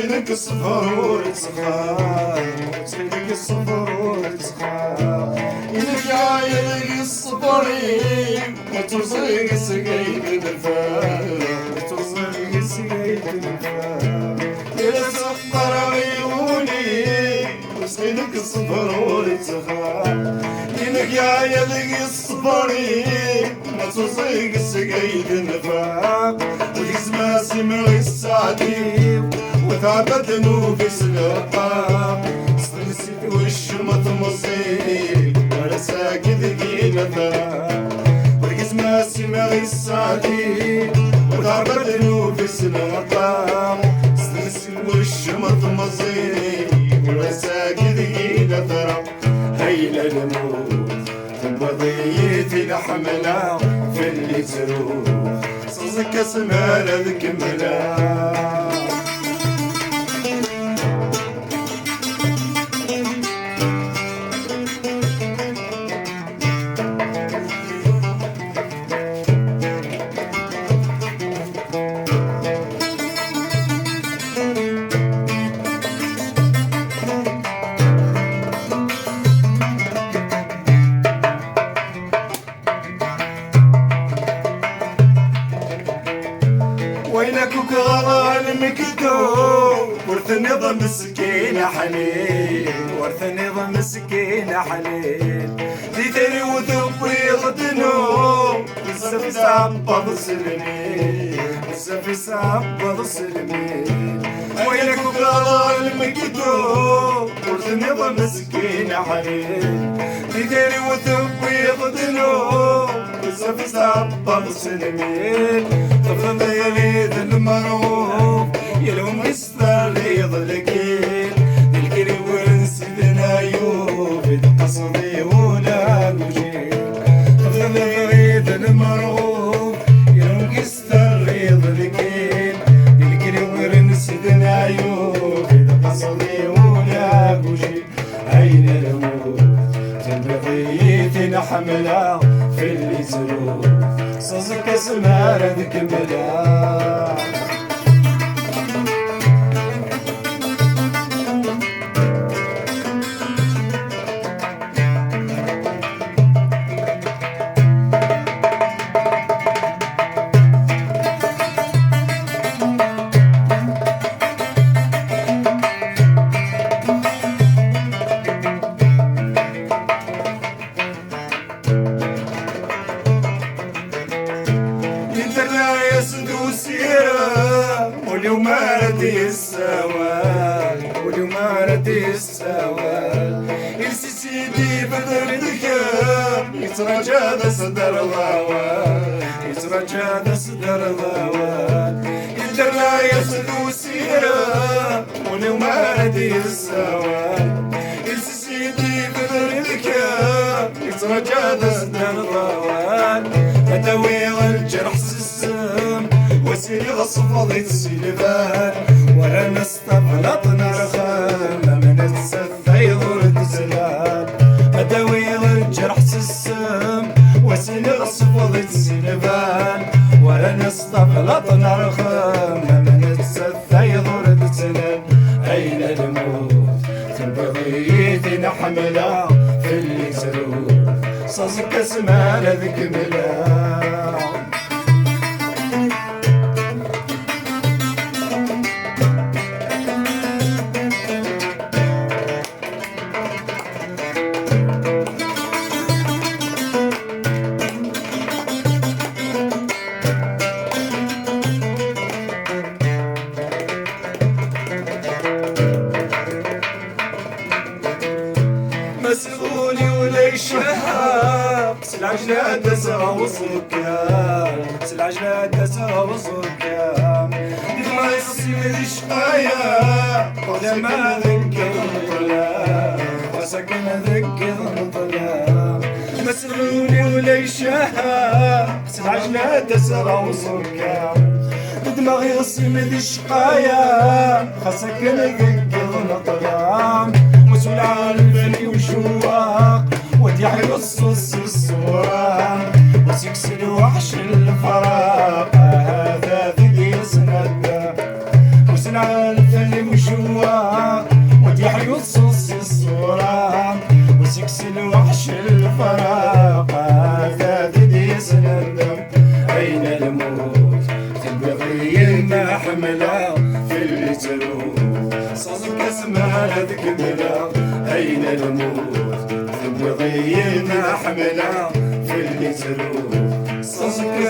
وسينك الصفر ورتسخان وسينك الصفر ورتسخان إنك عايلك الصبرين وترزق سقيت الفان وترزق سقيت الفان يا سفر عيوني وسينك الصفر ورتسخان إنك عايلك الصبرين وترزق سقيت الفان ويزما سمعي السعدي وثابت نوفي سلقا استنسيت والشمط مصير ولا ساكت قيلة ويزما سمعي السعدي وثابت نوفي سلقا استنسيت والشمط مصير ولا ساكت قيلة هيلا الموت بضيتي الحملة في اللي تروح صزك سمالة ذكملة وينك وكغلا المكتوب ورث النظام مسكين حنين ورث النظام مسكين حنين دي ثاني وتبيض دنوب بزاف سابض سلمين بزاف سابض سلمين وينك وكغلا المكتوب ورث النظام مسكين حنين دي ثاني وتبيض دنوب بزاف سابض سلمين طفل يغيث المروف يلوم يستر يضلكين الكري ونسيدنا يوف قصدي ولا وجين طفل يغيث المروف يلوم يستر يضلكين الكري ونسيدنا يوف قصدي ولا وجين أين الموت تنبغيتنا حملة في اللي تروح صزك سمارة ذكملة واليوم ردي السوال واليوم ردي السوال يرسي سيدي بدر الكام يترجى ذا صدر الغوال يترجى ذا صدر الغوال يدر لا يسدو سيرا واليوم ردي السوال يرسي سيدي بدر الكام يترجى ذا صدر الغوال فتوي الجرح السم وسيري غصب السلفان ولا نستفلط نرخان من السفة يضرد زلال أداوي الجرح السم وسيري غصب السلفان ولا نستفلط نرخان من السفة يضرد زلال أين الموت تنبغي نحمله في اللي تروح صزك اسمها ذكمله مسؤولي وليش شهاب سلعجلة دسها وصوكام سلعجلة دسها وصوكام ما يصير شقايا ولا ما ذكر الظلام وسكن ذكر الظلام مسؤولي وليش شهاب سلعجلة دسها وصوكام دماغي يصير ذي شقايا خسكن ذكر الظلام مسؤول عن البني وشواق ودي حيقص الصوام وسيكسر وحش الفراق هذا في سنة مسؤول عن البني زي ما حملها في المترو صوتك